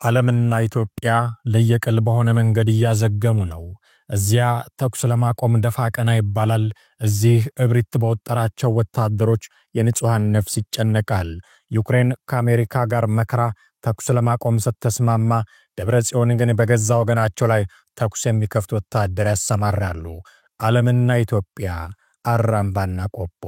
ዓለምና ኢትዮጵያ ለየቅል በሆነ መንገድ እያዘገሙ ነው። እዚያ ተኩስ ለማቆም ደፋ ቀና ይባላል። እዚህ እብሪት በወጠራቸው ወታደሮች የንጹሃን ነፍስ ይጨነቃል። ዩክሬን ከአሜሪካ ጋር መከራ ተኩስ ለማቆም ስትስማማ፣ ደብረጽዮን ግን በገዛ ወገናቸው ላይ ተኩስ የሚከፍቱ ወታደር ያሰማራሉ። ዓለምና ኢትዮጵያ አራምባና ቆቦ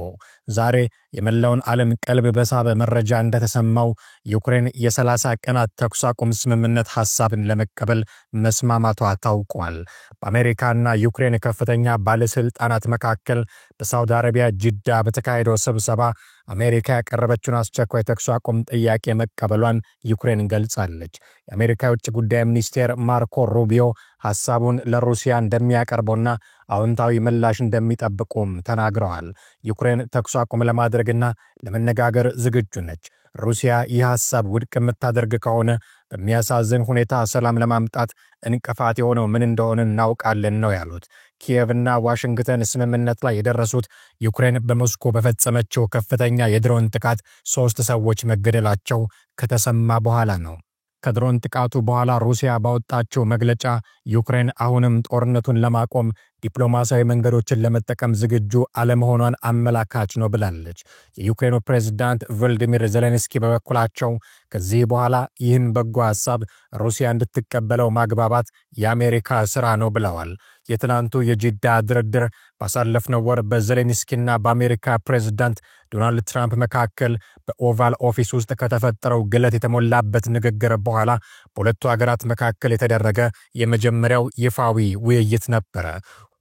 ዛሬ የመላውን ዓለም ቀልብ በሳበ መረጃ እንደተሰማው ዩክሬን የ30 ቀናት ተኩስ አቁም ስምምነት ሐሳብን ለመቀበል መስማማቷ ታውቋል። በአሜሪካና ዩክሬን ከፍተኛ ባለስልጣናት መካከል በሳውዲ አረቢያ ጅዳ በተካሄደው ስብሰባ አሜሪካ ያቀረበችውን አስቸኳይ ተኩስ አቁም ጥያቄ መቀበሏን ዩክሬን ገልጻለች። የአሜሪካ የውጭ ጉዳይ ሚኒስቴር ማርኮ ሩቢዮ ሐሳቡን ለሩሲያ እንደሚያቀርበውና አዎንታዊ ምላሽ እንደሚጠብቁም ተናግረዋል። ዩክሬን ተኩስ አቁም ለማድረግና ለመነጋገር ዝግጁ ነች። ሩሲያ ይህ ሐሳብ ውድቅ የምታደርግ ከሆነ በሚያሳዝን ሁኔታ ሰላም ለማምጣት እንቅፋት የሆነው ምን እንደሆነ እናውቃለን ነው ያሉት። ኪየቭና ዋሽንግተን ስምምነት ላይ የደረሱት ዩክሬን በሞስኮ በፈጸመችው ከፍተኛ የድሮን ጥቃት 3 ሰዎች መገደላቸው ከተሰማ በኋላ ነው። ከድሮን ጥቃቱ በኋላ ሩሲያ ባወጣቸው መግለጫ ዩክሬን አሁንም ጦርነቱን ለማቆም ዲፕሎማሲያዊ መንገዶችን ለመጠቀም ዝግጁ አለመሆኗን አመላካች ነው ብላለች። የዩክሬኑ ፕሬዝዳንት ቮሎዲሚር ዜሌንስኪ በበኩላቸው ከዚህ በኋላ ይህን በጎ ሐሳብ ሩሲያ እንድትቀበለው ማግባባት የአሜሪካ ሥራ ነው ብለዋል። የትናንቱ የጂዳ ድርድር ባሳለፍነው ወር በዜሌንስኪና በአሜሪካ ፕሬዝዳንት ዶናልድ ትራምፕ መካከል በኦቫል ኦፊስ ውስጥ ከተፈጠረው ግለት የተሞላበት ንግግር በኋላ በሁለቱ ሀገራት መካከል የተደረገ የመጀመሪያው ይፋዊ ውይይት ነበረ።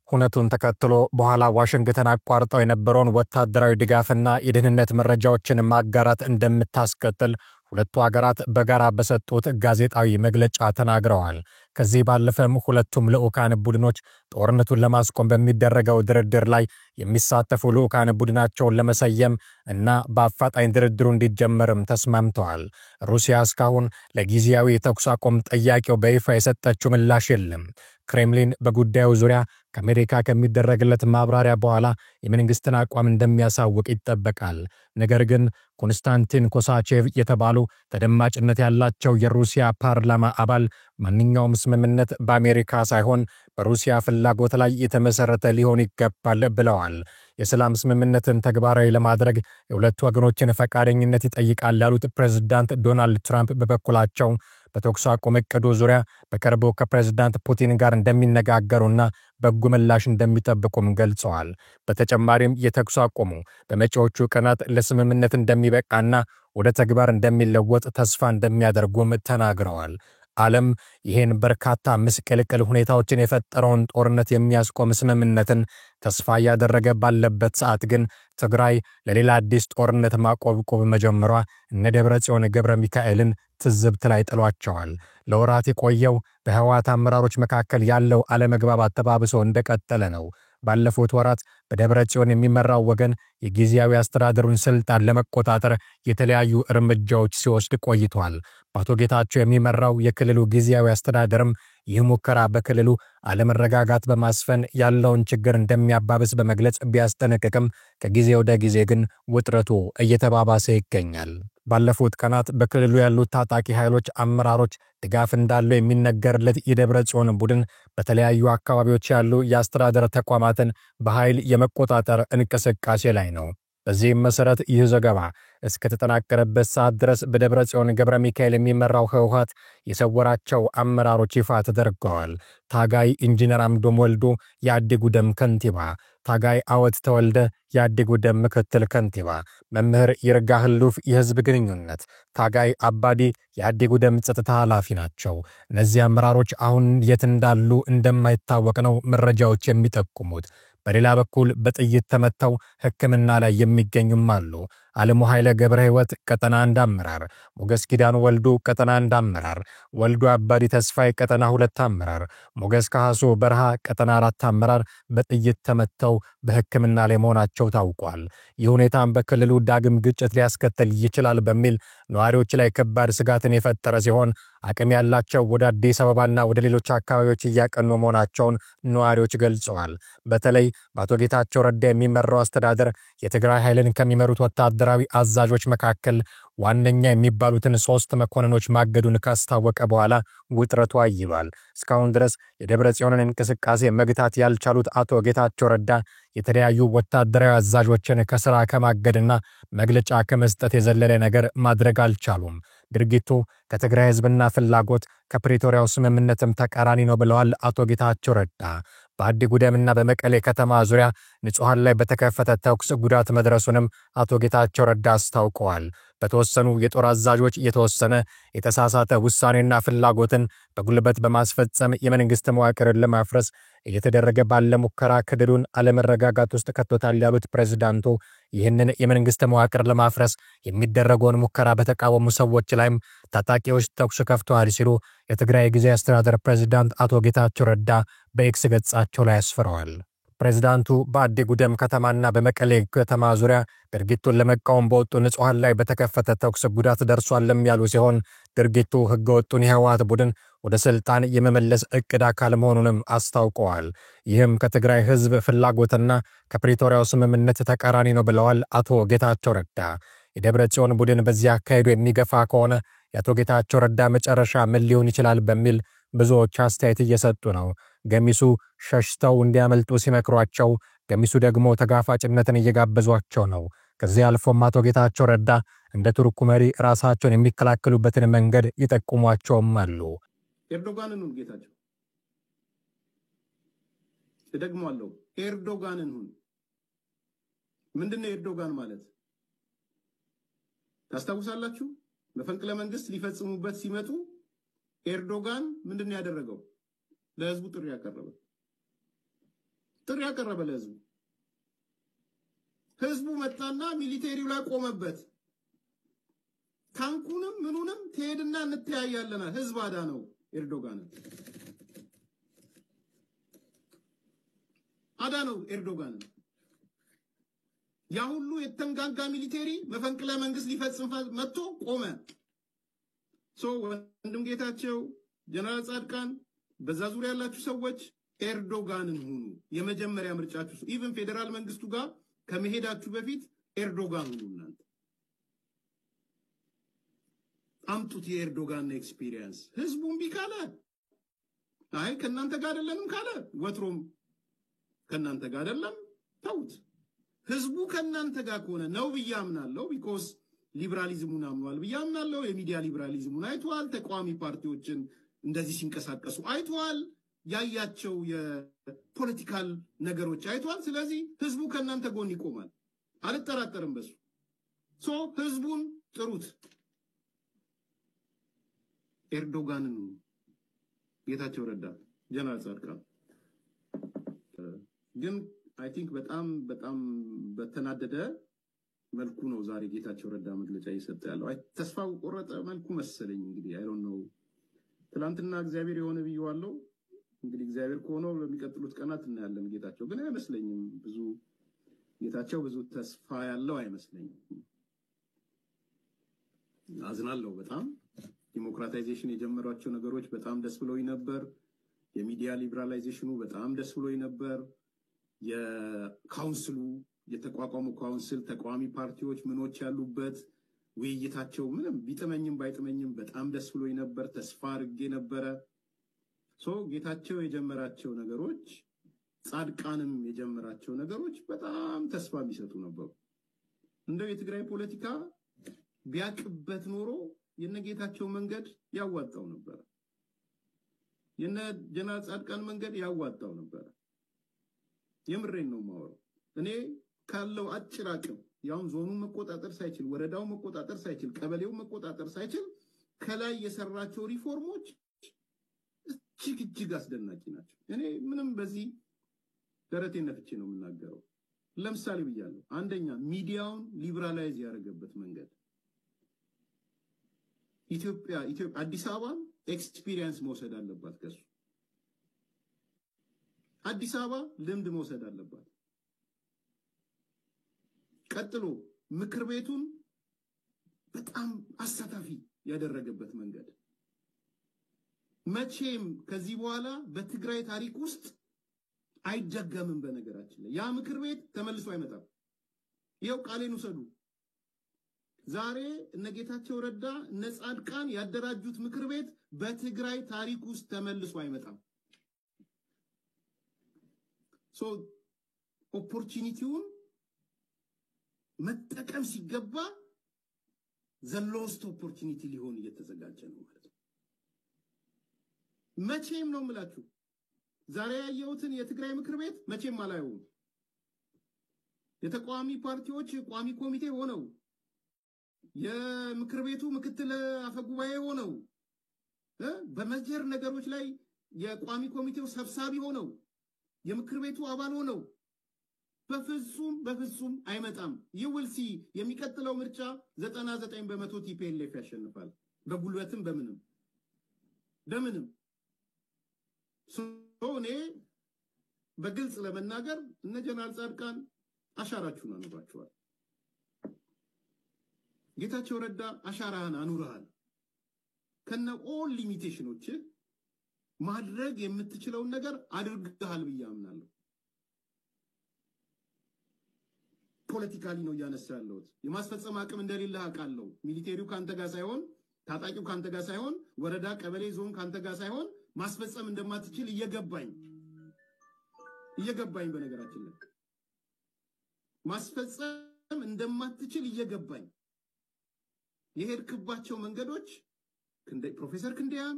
ሁነቱን ተከትሎ በኋላ ዋሽንግተን አቋርጠው የነበረውን ወታደራዊ ድጋፍና የደህንነት መረጃዎችን ማጋራት እንደምታስቀጥል ሁለቱ ሀገራት በጋራ በሰጡት ጋዜጣዊ መግለጫ ተናግረዋል። ከዚህ ባለፈም ሁለቱም ልዑካን ቡድኖች ጦርነቱን ለማስቆም በሚደረገው ድርድር ላይ የሚሳተፉ ልዑካን ቡድናቸውን ለመሰየም እና በአፋጣኝ ድርድሩ እንዲጀመርም ተስማምተዋል። ሩሲያ እስካሁን ለጊዜያዊ የተኩስ አቁም ጥያቄው በይፋ የሰጠችው ምላሽ የለም። ክሬምሊን በጉዳዩ ዙሪያ ከአሜሪካ ከሚደረግለት ማብራሪያ በኋላ የመንግስትን አቋም እንደሚያሳውቅ ይጠበቃል። ነገር ግን ኮንስታንቲን ኮሳቼቭ የተባሉ ተደማጭነት ያላቸው የሩሲያ ፓርላማ አባል ማንኛውም ስምምነት በአሜሪካ ሳይሆን በሩሲያ ፍላጎት ላይ የተመሰረተ ሊሆን ይገባል ብለዋል። የሰላም ስምምነትን ተግባራዊ ለማድረግ የሁለቱ ወገኖችን ፈቃደኝነት ይጠይቃል ያሉት ፕሬዝዳንት ዶናልድ ትራምፕ በበኩላቸው በተኩስ አቁም እቅዱ ዙሪያ በቅርቡ ከፕሬዝዳንት ፑቲን ጋር እንደሚነጋገሩና በጎ ምላሽ እንደሚጠብቁም ገልጸዋል። በተጨማሪም የተኩስ አቁሙ በመጪዎቹ ቀናት ለስምምነት እንደሚበቃና ወደ ተግባር እንደሚለወጥ ተስፋ እንደሚያደርጉም ተናግረዋል። ዓለም ይህን በርካታ ምስቅልቅል ሁኔታዎችን የፈጠረውን ጦርነት የሚያስቆም ስምምነትን ተስፋ ያደረገ ባለበት ሰዓት ግን ትግራይ ለሌላ አዲስ ጦርነት ማቆብቆብ መጀመሯ እነ ደብረጽዮን ገብረ ሚካኤልን ትዝብት ላይ ጥሏቸዋል። ለወራት የቆየው በህወሓት አመራሮች መካከል ያለው አለመግባባት ተባብሶ እንደቀጠለ ነው። ባለፉት ወራት በደብረጽዮን የሚመራው ወገን የጊዜያዊ አስተዳደሩን ስልጣን ለመቆጣጠር የተለያዩ እርምጃዎች ሲወስድ ቆይቷል። በአቶ ጌታቸው የሚመራው የክልሉ ጊዜያዊ አስተዳደርም ይህ ሙከራ በክልሉ አለመረጋጋት በማስፈን ያለውን ችግር እንደሚያባብስ በመግለጽ ቢያስጠነቅቅም ከጊዜ ወደ ጊዜ ግን ውጥረቱ እየተባባሰ ይገኛል። ባለፉት ቀናት በክልሉ ያሉት ታጣቂ ኃይሎች አመራሮች ድጋፍ እንዳለው የሚነገርለት የደብረጽዮን ቡድን በተለያዩ አካባቢዎች ያሉ የአስተዳደር ተቋማትን በኃይል የመቆጣጠር እንቅስቃሴ ላይ ነው። በዚህም መሰረት ይህ ዘገባ እስከተጠናቀረበት ሰዓት ድረስ በደብረጽዮን ገብረ ሚካኤል የሚመራው ህወሓት የሰወራቸው አመራሮች ይፋ ተደርገዋል። ታጋይ ኢንጂነር አምዶም ወልዱ የአዲጉደም ከንቲባ፣ ታጋይ አወት ተወልደ የአዲጉደም ምክትል ከንቲባ፣ መምህር ይርጋ ህሉፍ የህዝብ ግንኙነት፣ ታጋይ አባዲ የአዲጉደም ጸጥታ ኃላፊ ናቸው። እነዚህ አመራሮች አሁን የት እንዳሉ እንደማይታወቅ ነው መረጃዎች የሚጠቁሙት። በሌላ በኩል በጥይት ተመተው ሕክምና ላይ የሚገኙም አሉ። ዓለሙ ኃይለ ገብረ ሕይወት ቀጠና 1 አመራር፣ ሞገስ ኪዳኑ ወልዱ ቀጠና 1 አመራር፣ ወልዱ አባዲ ተስፋይ ቀጠና 2 አመራር፣ ሞገስ ካህሱ በረሃ ቀጠና 4 አመራር በጥይት ተመተው በሕክምና ላይ መሆናቸው ታውቋል። ይህ ሁኔታም በክልሉ ዳግም ግጭት ሊያስከትል ይችላል በሚል ነዋሪዎች ላይ ከባድ ስጋትን የፈጠረ ሲሆን አቅም ያላቸው ወደ አዲስ አበባና ወደ ሌሎች አካባቢዎች እያቀኑ መሆናቸውን ነዋሪዎች ገልጸዋል። በተለይ በአቶ ጌታቸው ረዳ የሚመራው አስተዳደር የትግራይ ኃይልን ከሚመሩት ወታደራዊ አዛዦች መካከል ዋነኛ የሚባሉትን 3 መኮንኖች ማገዱን ካስታወቀ በኋላ ውጥረቱ አይሏል። እስካሁን ድረስ የደብረ ጽዮንን እንቅስቃሴ መግታት ያልቻሉት አቶ ጌታቸው ረዳ የተለያዩ ወታደራዊ አዛዦችን ከሥራ ከማገድና መግለጫ ከመስጠት የዘለለ ነገር ማድረግ አልቻሉም። ድርጊቱ ከትግራይ ሕዝብና ፍላጎት ከፕሪቶሪያው ስምምነትም ተቃራኒ ነው ብለዋል አቶ ጌታቸው ረዳ። በአዲ ጉደምና በመቀሌ ከተማ ዙሪያ ንጹሃን ላይ በተከፈተ ተኩስ ጉዳት መድረሱንም አቶ ጌታቸው ረዳ አስታውቀዋል። በተወሰኑ የጦር አዛዦች የተወሰነ የተሳሳተ ውሳኔና ፍላጎትን በጉልበት በማስፈጸም የመንግስት መዋቅርን ለማፍረስ እየተደረገ ባለ ሙከራ ክልሉን አለመረጋጋት ውስጥ ከቶታል ያሉት ፕሬዝዳንቱ ይህንን የመንግስት መዋቅር ለማፍረስ የሚደረገውን ሙከራ በተቃወሙ ሰዎች ላይም ታጣቂዎች ተኩስ ከፍተዋል ሲሉ የትግራይ ጊዜያዊ አስተዳደር ፕሬዝዳንት አቶ ጌታቸው ረዳ በኤክስ ገጻቸው ላይ አስፍረዋል። ፕሬዝዳንቱ በአዲ ጉደም ከተማና በመቀሌ ከተማ ዙሪያ ድርጊቱን ለመቃወም በወጡ ንጹሃን ላይ በተከፈተ ተኩስ ጉዳት ደርሷልም ያሉ ሲሆን ድርጊቱ ህገወጡን የህወሓት ቡድን ወደ ስልጣን የመመለስ እቅድ አካል መሆኑንም አስታውቀዋል። ይህም ከትግራይ ህዝብ ፍላጎትና ከፕሪቶሪያው ስምምነት ተቃራኒ ነው ብለዋል አቶ ጌታቸው ረዳ። የደብረ ጽዮን ቡድን በዚህ አካሄዱ የሚገፋ ከሆነ የአቶ ጌታቸው ረዳ መጨረሻ ምን ሊሆን ይችላል በሚል ብዙዎች አስተያየት እየሰጡ ነው። ገሚሱ ሸሽተው እንዲያመልጡ ሲመክሯቸው፣ ገሚሱ ደግሞ ተጋፋጭነትን እየጋበዟቸው ነው። ከዚህ አልፎም አቶ ጌታቸው ረዳ እንደ ቱርኩ መሪ ራሳቸውን የሚከላከሉበትን መንገድ ይጠቁሟቸውም አሉ። ኤርዶጋንን ሁን ጌታቸው፣ እደግማለሁ፣ ኤርዶጋንን ሁን። ምንድነው ኤርዶጋን ማለት? ታስታውሳላችሁ? መፈንቅለ መንግስት ሊፈጽሙበት ሲመጡ ኤርዶጋን ምንድነው ያደረገው? ለህዝቡ ጥሪ ያቀረበ ለህዝቡ። ህዝቡ መጣና ሚሊቴሪው ላይ ቆመበት። ታንኩንም ምኑንም ትሄድና እንተያያለና ህዝብ አዳነው ኤርዶጋን። አዳነው ኤርዶጋን። ያ ሁሉ የተንጋጋ ሚሊቴሪ መፈንቅለ መንግስት ሊፈጽም መጥቶ ቆመ። ወንድም ጌታቸው፣ ጀነራል ጻድቃን፣ በዛ ዙሪያ ያላችሁ ሰዎች ኤርዶጋንን ሁኑ። የመጀመሪያ ምርጫችሁ ኢቭን ፌደራል መንግስቱ ጋር ከመሄዳችሁ በፊት ኤርዶጋን ሁኑ። እናንተ አምጡት የኤርዶጋን ኤክስፒሪየንስ። ህዝቡም ቢካለ አይ ከናንተ ጋር አይደለንም ካለ ወትሮም ከናንተ ጋር አይደለም ተውት። ህዝቡ ከናንተ ጋር ከሆነ ነው ብያምናለሁ። ቢኮዝ ሊበራሊዝሙን አምኗል ብያምናለሁ። የሚዲያ ሊበራሊዝሙን አይቷል። ተቋሚ ፓርቲዎችን እንደዚህ ሲንቀሳቀሱ አይቷል። ያያቸው የፖለቲካል ነገሮች አይቷል። ስለዚህ ህዝቡ ከናንተ ጎን ይቆማል፣ አልጠራጠርም በሱ። ህዝቡን ጥሩት። ኤርዶጋንን ጌታቸው ረዳ፣ ጀነራል ጻድቃን ግን አይ ቲንክ በጣም በተናደደ መልኩ ነው ዛሬ ጌታቸው ረዳ መግለጫ እየሰጠ ያለው። ተስፋው ቆረጠ መልኩ መሰለኝ። እንግዲህ አይ ዶንት ኖ። ትላንትና እግዚአብሔር የሆነ ብየዋለሁ። እንግዲህ እግዚአብሔር ከሆነ በሚቀጥሉት ቀናት እናያለን። ጌታቸው ግን አይመስለኝም ጌታቸው ብዙ ተስፋ ያለው አይመስለኝም። አዝናለሁ በጣም። ዲሞክራታይዜሽን የጀመሯቸው ነገሮች በጣም ደስ ብሎኝ ነበር። የሚዲያ ሊበራላይዜሽኑ በጣም ደስ ብሎኝ ነበር። የካውንስሉ የተቋቋሙ ካውንስል ተቋሚ ፓርቲዎች ምኖች ያሉበት ውይይታቸው ምንም ቢጥመኝም ባይጥመኝም በጣም ደስ ብሎኝ ነበር። ተስፋ አድርጌ ነበረ። ጌታቸው የጀመራቸው ነገሮች፣ ጻድቃንም የጀመራቸው ነገሮች በጣም ተስፋ የሚሰጡ ነበሩ። እንደው የትግራይ ፖለቲካ ቢያቅበት ኖሮ የነጌታቸው መንገድ ያዋጣው ነበር። የነ ጀነራል ጻድቃን መንገድ ያዋጣው ነበር። የምሬን ነው ማወራው። እኔ ካለው አጭር አቅም ያውን ዞኑን መቆጣጠር ሳይችል፣ ወረዳው መቆጣጠር ሳይችል፣ ቀበሌው መቆጣጠር ሳይችል ከላይ የሰራቸው ሪፎርሞች እጅግ አስደናቂ ናቸው። እኔ ምንም በዚህ ደረቴን ነፍቼ ነው የምናገረው። ለምሳሌ ብያለሁ አንደኛ ሚዲያውን ሊበራላይዝ ያደረገበት መንገድ ኢትዮጵያ አዲስ አበባ ኤክስፒሪየንስ መውሰድ አለባት ከሱ አዲስ አበባ ልምድ መውሰድ አለባት ቀጥሎ ምክር ቤቱን በጣም አሳታፊ ያደረገበት መንገድ መቼም ከዚህ በኋላ በትግራይ ታሪክ ውስጥ አይደገምም በነገራችን ላይ ያ ምክር ቤት ተመልሶ አይመጣም ይሄው ቃሌን ወሰዱ ዛሬ እነጌታቸው ረዳ ነጻድቃን ያደራጁት ምክር ቤት በትግራይ ታሪክ ውስጥ ተመልሶ አይመጣም ሶ ኦፖርቹኒቲውን መጠቀም ሲገባ ዘሎስት ኦፖርቹኒቲ ሊሆን እየተዘጋጀ ነው ማለት ነው መቼም ነው ምላችሁ ዛሬ ያየሁትን የትግራይ ምክር ቤት መቼም አላየውም የተቋሚ ፓርቲዎች ቋሚ ኮሚቴ ሆነው የምክር ቤቱ ምክትል አፈጉባኤ ሆነው በመጀር ነገሮች ላይ የቋሚ ኮሚቴው ሰብሳቢ ሆነው የምክር ቤቱ አባል ሆነው በፍጹም አይመጣም you will see የሚቀጥለው ምርጫ 99% ቲፒኤልኤፍ ያሸንፋል በጉልበትም በምንም ሶኔ በግልጽ ለመናገር እነ ጀነራል ጻድቃን አሻራችሁን አኑራችኋል ጌታቸው ረዳ አሻራህን አኑራል ከነ ኦል ሊሚቴሽኖች ማድረግ የምትችለው ነገር አድርገሃል ብያምናለሁ ፖለቲካሊ ነው ያነሳለው የማስፈጸም አቅም እንደሌለ አቃለው ሚሊቴሪው ካንተ ጋር ሳይሆን ታጣቂው ካንተ ጋር ሳይሆን ወረዳ ቀበሌ ዞን ካንተ ጋር ሳይሆን ማስፈጸም እንደማትችል እየገባኝ በነገራችን ላይ ማስፈጸም እንደማትችል እየገባኝ የሄድክባቸው መንገዶች ፕሮፌሰር ክንደያም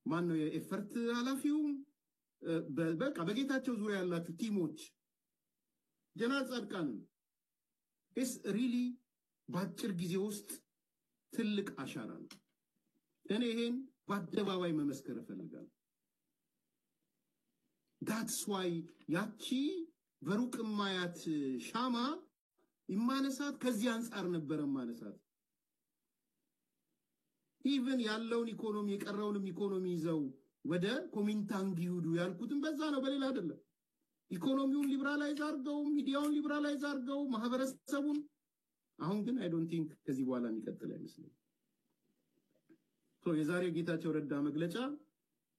ማን ነው የኤፈርት ኃላፊው በቃ በጌታቸው ዙሪያ ያላችሁ ቲሞች ጀነራል ጻድቃን is really ባጭር ጊዜ ውስጥ ትልቅ አሻራ ነው እኔ ይሄን በአደባባይ መመስከር እፈልጋለሁ that's why ያቺ በሩቅ ማያት ሻማ ይማነሳት ከዚህ አንፃር ነበር ማነሳት even ያለውን ኢኮኖሚ የቀረውንም ኢኮኖሚ ይዘው ወደ ኮሚንታንግ ይሁዱ ያልኩትን በዛ ነው በሌላ አይደለም ኢኮኖሚውን ሊበራላይዝ አርገው ሚዲያውን ሊበራላይዝ አርገው ማህበረሰቡን አሁን ግን I don't think ከዚህ በኋላ የሚቀጥል አይመስልም የዛሬ ጌታቸው ረዳ መግለጫ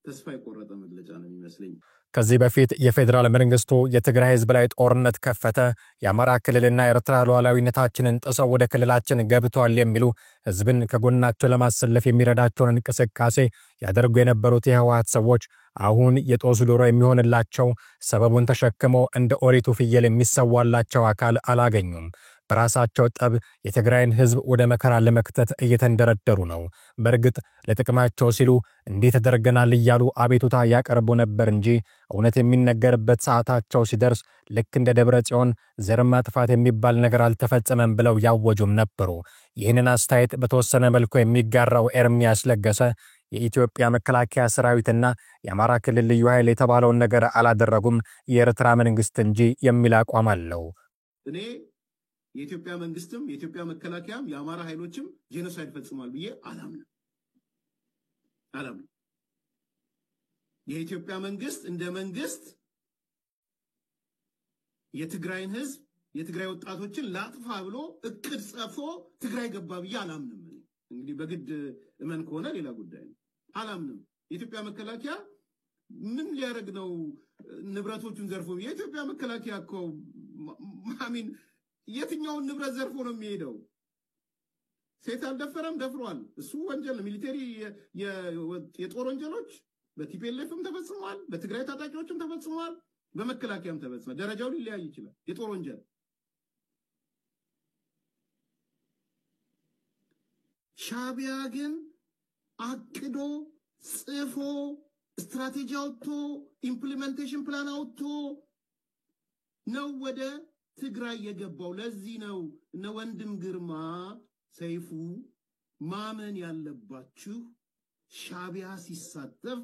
ተስፋ የቆረጠ መግለጫ ነው የሚመስለኝ ከዚህ በፊት የፌደራል መንግስቱ የትግራይ ህዝብ ላይ ጦርነት ከፈተ የአማራ ክልልና ኤርትራ ሉዓላዊነታችንን ጥሰው ወደ ክልላችን ገብተዋል የሚሉ ህዝብን ከጎናቸው ለማሰለፍ የሚረዳቸውን እንቅስቃሴ ያደርጉ የነበሩት የህወሓት ሰዎች አሁን የጦስ ዶሮ የሚሆንላቸው ሰበቡን ተሸክመው እንደ ኦሪቱ ፍየል የሚሰዋላቸው አካል አላገኙም በራሳቸው ጠብ የትግራይን ህዝብ ወደ መከራ ለመክተት እየተንደረደሩ ነው በርግጥ ለጥቅማቸው ሲሉ እንዴት ተደርገናል ይያሉ አቤቱታ ያቀርቡ ነበር እንጂ እውነት የሚነገርበት ሰዓታቸው ሲደርስ ልክ እንደ ደብረጽዮን ዘር ማጥፋት የሚባል ነገር አልተፈጸመም ብለው ያወጁም ነበሩ ይህንን አስተያየት በተወሰነ መልኩ የሚጋራው ኤርሚያስ ለገሰ የኢትዮጵያ መከላከያ ሰራዊትና የአማራ ክልል ልዩ ኃይል የተባለውን ነገር አላደረጉም የኤርትራ መንግስት እንጂ የሚል አቋም አለው እኔ የኢትዮጵያ መንግስትም የኢትዮጵያ መከላከያም የአማራ ኃይሎችም ጄኖሳይድ ፈጽሟል ብዬ አላምንም የኢትዮጵያ መንግስት እንደ መንግስት የትግራይን ህዝብ የትግራይ ወጣቶችን ላጥፋ ብሎ እቅድ ጽፎ ትግራይ ገባ ብዬ አላምንም እንግዲህ በግድ እመን ከሆነ ሌላ ጉዳይ ነው አላምንም የኢትዮጵያ መከላከያ ምን ሊያረግ ነው ንብረቶቹን ዘርፎ የኢትዮጵያ መከላከያ እኮ ማሚን የትኛውን ንብረት ዘርፎ ነው የሚሄደው ሴት አልደፈረም ደፍሯል እሱ ወንጀል ሚሊተሪ የጦር ወንጀሎች በቲፒኤልኤፍም ተፈጽሟል በትግራይ ታጣቂዎችም ተፈጽሟል በመከላከያም ተፈጽሟል ደረጃው ሊለያይ ይችላል የጦር ወንጀል ሻቢያ ግን አቅዶ ጽፎ ስትራቴጂ አውጥቶ ኢምፕሊሜንቴሽን ፕላን አውጥቶ ነው ወደ ትግራይ የገባው ለዚህ ነው እነ ወንድም ግርማ ሰይፉ ማመን ያለባችሁ ሻቢያ ሲሳተፍ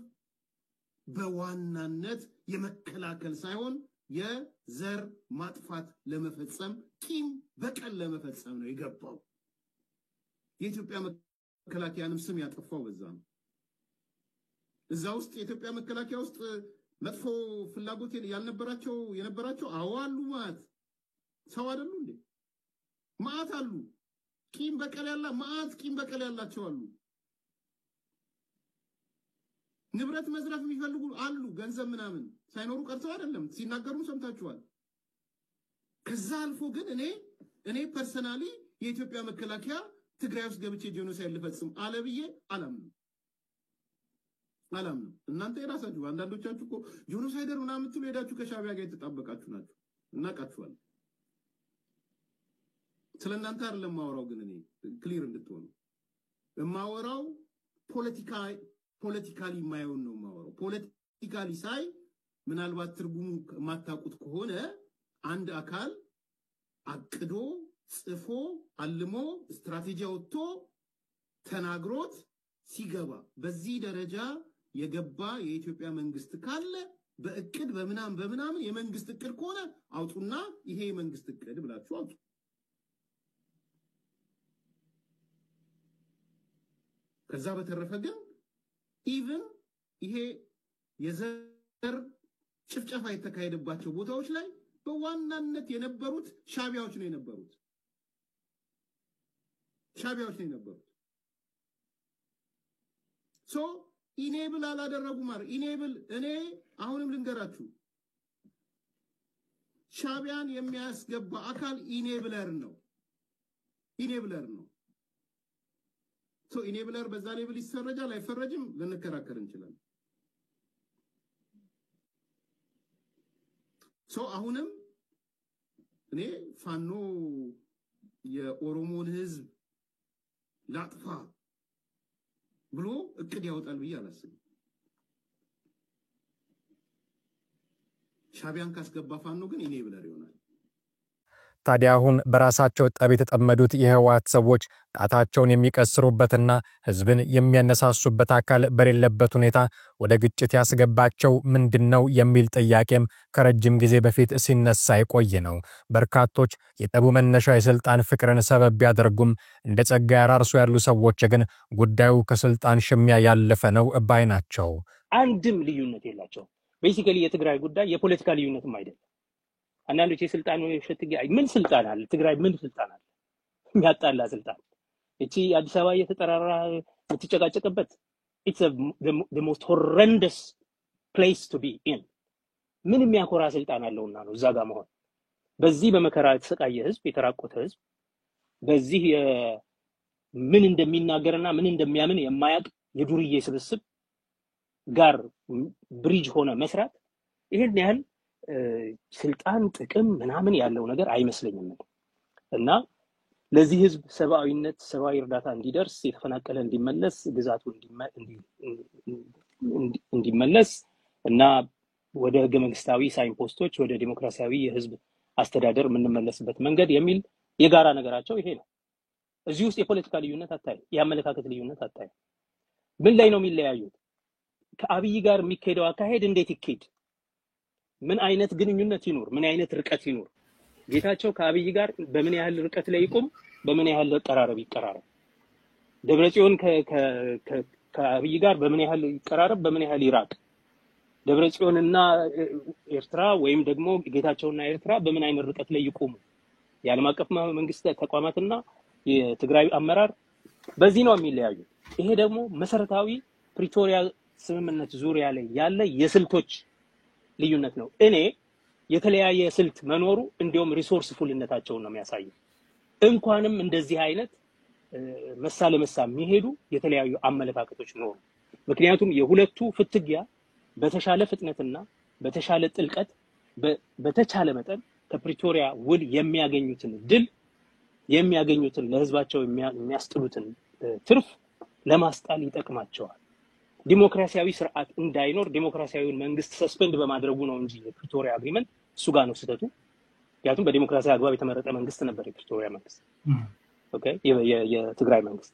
በዋናነት የመከላከል ሳይሆን የዘር ማጥፋት ለመፈጸም ቂም በቀል ለመፈጸም ነው የገባው። የኢትዮጵያ መከላከያንም ስም ያጠፋው በዛ ነው። እዛ ውስጥ የኢትዮጵያ መከላከያ ውስጥ መጥፎ ፍላጎት የነበራቸው አዋሉ ማለት ሰው አይደሉ እንዴ? ማአት አሉ። ቂም በቀል ያላቸው አሉ። ንብረት መዝረፍ የሚፈልጉ አሉ። ገንዘብ ምናምን ሳይኖሩ ቀርተው አይደለም፣ ሲናገሩም ሰምታችኋል። ከዛ አልፎ ግን እኔ ፐርሰናሊ የኢትዮጵያ መከላከያ ትግራይ ውስጥ ገብቼ ጄኖሳይድ ልፈጽም አለብዬ አላምንም። እናንተ የራሳችሁ አንዳንዶቻችሁ እኮ ጄኖሳይደር ምናምን የምትሉ ሄዳችሁ ከሻቢያ ጋር የተጣበቃችሁ ናችሁ፣ እናቃችኋለን። ስለናንተ አይደለም ማወራው፣ ግን እኔ ክሊር እንድትሆኑ የማወራው ፖለቲካሊ ማየውን ነው ማወራው። ፖለቲካሊ ሳይ ምናልባት ትርጉሙ ማታቁት ከሆነ አንድ አካል አቅዶ ጽፎ አልሞ ስትራቴጂ አውጥቶ ተናግሮት ሲገባ በዚህ ደረጃ የገባ የኢትዮጵያ መንግስት ካለ በእቅድ በምናምን የመንግስት እቅድ ከሆነ አውጡና ይሄ የመንግስት እቅድ ብላችሁ አውጡ። ከዛ በተረፈ ግን ኢቭን ይሄ የዘር ጭፍጨፋ የተካሄደባቸው ቦታዎች ላይ በዋናነት የነበሩት ሻቢያዎች ነው የነበሩት። ሶ ኢኔብል አላደረጉም። ኢኔብል እኔ አሁንም ልንገራችሁ፣ ሻቢያን የሚያስገባ አካል ኢኔብለር ነው። ሶ ኢኔብለር በዛ ሌብል ይሰረጃል አይፈረጅም ልንከራከር እንችላለን። ሶ አሁንም እኔ ፋኖ የኦሮሞን ህዝብ ላጥፋ ብሎ እቅድ ያወጣል ብዬ አላስብም። ሻቢያን ካስገባ ፋኖ ግን ኢኔብለር ይሆናል። ታዲያ አሁን በራሳቸው ጠብ የተጠመዱት የህወሓት ሰዎች ጣታቸውን የሚቀስሩበትና ህዝብን የሚያነሳሱበት አካል በሌለበት ሁኔታ ወደ ግጭት ያስገባቸው ምንድነው የሚል ጥያቄም ከረጅም ጊዜ በፊት ሲነሳ የቆየ ነው። በርካቶች የጠቡ መነሻ የስልጣን ፍቅርን ሰበብ ያደርጉም እንደ ጸጋዬ አራርሶ ያሉ ሰዎች ግን ጉዳዩ ከስልጣን ሽሚያ ያለፈ ነው ባይ ናቸው። አንድም ልዩነት የላቸው። ቤሲካሊ የትግራይ ጉዳይ የፖለቲካ ልዩነትም አይደለም። አንዳንዶች የስልጣን ሸትጊያ ምን ስልጣን አለ ትግራይ ምን ስልጣን አለ የሚያጣላ ስልጣን እቺ አዲስ አበባ የተጠራራ የምትጨቃጨቅበት it's the most horrendous place to be in ምን የሚያኮራ ስልጣን አለውና ነው እዛ ጋር መሆን። በዚህ በመከራ የተሰቃየ ህዝብ የተራቆተ ህዝብ በዚህ ምን እንደሚናገርና ምን እንደሚያምን የማያውቅ የዱርዬ ስብስብ ጋር ብሪጅ ሆነ መስራት ይሄን ያህል ስልጣን ጥቅም ምናምን ያለው ነገር አይመስለኝም። እና ለዚህ ህዝብ ሰብአዊ እርዳታ እንዲደርስ የተፈናቀለ እንዲመለስ ግዛቱ እንዲመለስ እና ወደ ህገ መንግስታዊ ሳይንፖስቶች ወደ ዲሞክራሲያዊ የህዝብ አስተዳደር የምንመለስበት መንገድ የሚል የጋራ ነገራቸው ይሄ ነው። እዚህ ውስጥ የፖለቲካ ልዩነት አታይ፣ የአመለካከት ልዩነት አታይ። ምን ላይ ነው የሚለያዩት? ከአብይ ጋር የሚካሄደው አካሄድ እንዴት ይካሄድ? ምን አይነት ግንኙነት ይኖር? ምን አይነት ርቀት ይኖር? ጌታቸው ከአብይ ጋር በምን ያህል ርቀት ላይ ይቆም? በምን ያህል ተቀራረብ ይቀራረብ? ደብረጽዮን ከአብይ ጋር በምን ያህል ይቀራረብ? በምን ያህል ይራቅ? ደብረጽዮንና ኤርትራ ወይም ደግሞ ጌታቸውና ኤርትራ በምን አይነት ርቀት ላይ ይቆሙ? የዓለም አቀፍ መንግስት ተቋማትና የትግራይ አመራር በዚህ ነው የሚለያዩ። ይሄ ደግሞ መሰረታዊ ፕሪቶሪያ ስምምነት ዙሪያ ላይ ያለ የስልቶች ልዩነት ነው። እኔ የተለያየ ስልት መኖሩ እንዲያውም ሪሶርስ ፉልነታቸውን ነው የሚያሳየው። እንኳንም እንደዚህ አይነት መሳ ለመሳ የሚሄዱ የተለያዩ አመለካከቶች ኖሩ። ምክንያቱም የሁለቱ ፍትጊያ በተሻለ ፍጥነትና በተሻለ ጥልቀት በተቻለ መጠን ከፕሪቶሪያ ውል የሚያገኙትን ድል የሚያገኙትን ለህዝባቸው የሚያስጥሉትን ትርፍ ለማስጣል ይጠቅማቸዋል። ዲሞክራሲያዊ ስርዓት እንዳይኖር ዲሞክራሲያዊ መንግስት ሰስፔንድ በማድረጉ ነው እንጂ የፕሪቶሪያ አግሪመንት እሱ ጋር ነው ስህተቱ። ያቱም በዲሞክራሲያዊ አግባብ የተመረጠ መንግስት ነበር የፕሪቶሪያ መንግስት። ኦኬ የትግራይ መንግስት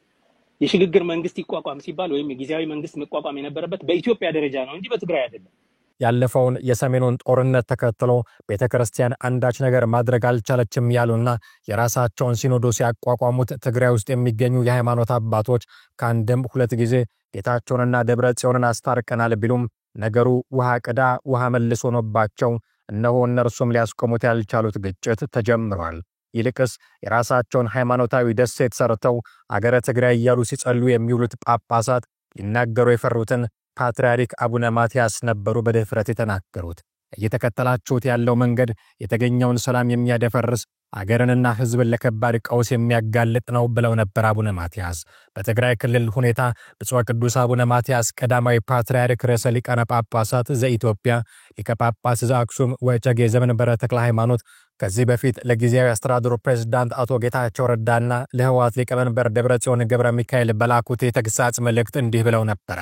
የሽግግር መንግስት ይቋቋም ሲባል ወይም የጊዜያዊ መንግስት መቋቋም የነበረበት በኢትዮጵያ ደረጃ ነው እንጂ በትግራይ አይደለም። ያለፈውን የሰሜኑን ጦርነት ተከትሎ ቤተክርስቲያን አንዳች ነገር ማድረግ አልቻለችም ያሉና የራሳቸውን ሲኖዶስ ያቋቋሙት ትግራይ ውስጥ የሚገኙ የሃይማኖት አባቶች ከአንድም ሁለት ጊዜ ጌታቸውንና ደብረ ጽዮንን አስታርቀናል ቢሉም ነገሩ ውሃ ቅዳ ውሃ መልስ ሆኖባቸው እነሆ እነርሱም ሊያስቆሙት ያልቻሉት ግጭት ተጀምሯል። ይልቅስ የራሳቸውን ሃይማኖታዊ ደሴት ሰርተው አገረ ትግራይ እያሉ ሲጸልዩ የሚውሉት ጳጳሳት ሊናገሩ የፈሩትን ፓትርያርክ አቡነ ማትያስ ነበሩ በድፍረት የተናገሩት። እየተከተላችሁት ያለው መንገድ የተገኘውን ሰላም የሚያደፈርስ አገርንና ሕዝብን ለከባድ ቀውስ የሚያጋልጥ ነው ብለው ነበር አቡነ ማትያስ። በትግራይ ክልል ሁኔታ ብፁዕ ቅዱስ አቡነ ማትያስ ቀዳማዊ ፓትርያርክ ርዕሰ ሊቃነ ጳጳሳት ዘኢትዮጵያ ሊቀ ጳጳስ ዘአክሱም ወዕጨጌ ዘመንበረ ተክለ ሃይማኖት ከዚህ በፊት ለጊዜያዊ አስተዳደሩ ፕሬዝዳንት አቶ ጌታቸው ረዳና ለህወሓት ሊቀመንበር ደብረጽዮን ገብረ ሚካኤል በላኩት የተግሳጽ መልእክት እንዲህ ብለው ነበር።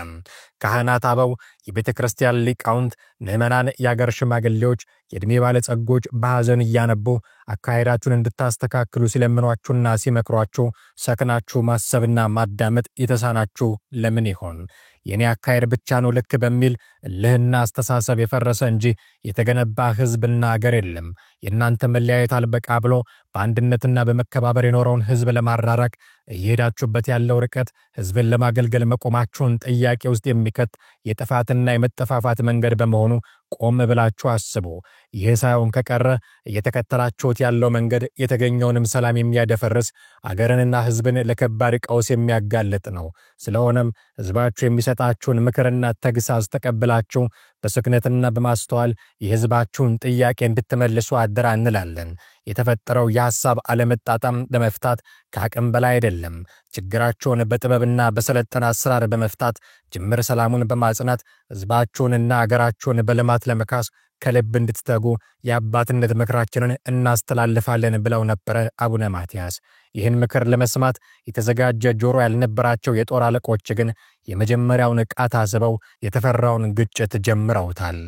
ካህናት አበው፣ የቤተ ክርስቲያን ሊቃውንት፣ ምዕመናን፣ የአገር ሽማግሌዎች፣ የዕድሜ ባለጸጎች በሐዘን እያነቡ አካሄዳችሁን እንድታስተካክሉ ሲለምኗችሁና ሲመክሯችሁ ሰክናችሁ ማሰብና ማዳመጥ የተሳናችሁ ለምን ይሆን? የኔ አካሄድ ብቻ ነው ልክ በሚል እልህና አስተሳሰብ የፈረሰ እንጂ የተገነባ ህዝብና አገር የለም። የእናንተ መለያየት አልበቃ ብሎ በአንድነትና በመከባበር የኖረውን ህዝብ ለማራራቅ እየሄዳችሁበት ያለው ርቀት ህዝብን ለማገልገል መቆማችሁን ጥያቄ ውስጥ የሚከት የጥፋትና የመጠፋፋት መንገድ በመሆኑ ቆም ብላችሁ አስቡ። ይህ ሳይሆን ከቀረ እየተከተላችሁት ያለው መንገድ የተገኘውንም ሰላም የሚያደፈርስ አገርንና ህዝብን ለከባድ ቀውስ የሚያጋልጥ ነው። ስለሆነም ህዝባችሁ የሚሰጣችሁን ምክርና ተግሳጽ ተቀብላችሁ በስክነትና በማስተዋል የህዝባችሁን ጥያቄ እንድትመልሱ አደራ እንላለን። የተፈጠረው የሐሳብ አለመጣጣም ለመፍታት ከአቅም በላይ አይደለም። ችግራቸውን በጥበብና በሰለጠነ አሰራር በመፍታት ጅምር ሰላሙን በማጽናት ህዝባችሁንና አገራችሁን በልማት ለመካስ ከልብ እንድትተጉ የአባትነት ምክራችንን እናስተላልፋለን ብለው ነበር አቡነ ማትያስ። ይህን ምክር ለመስማት የተዘጋጀ ጆሮ ያልነበራቸው የጦር አለቆች ግን የመጀመሪያውን ቃታ ስበው የተፈራውን ግጭት ጀምረውታል።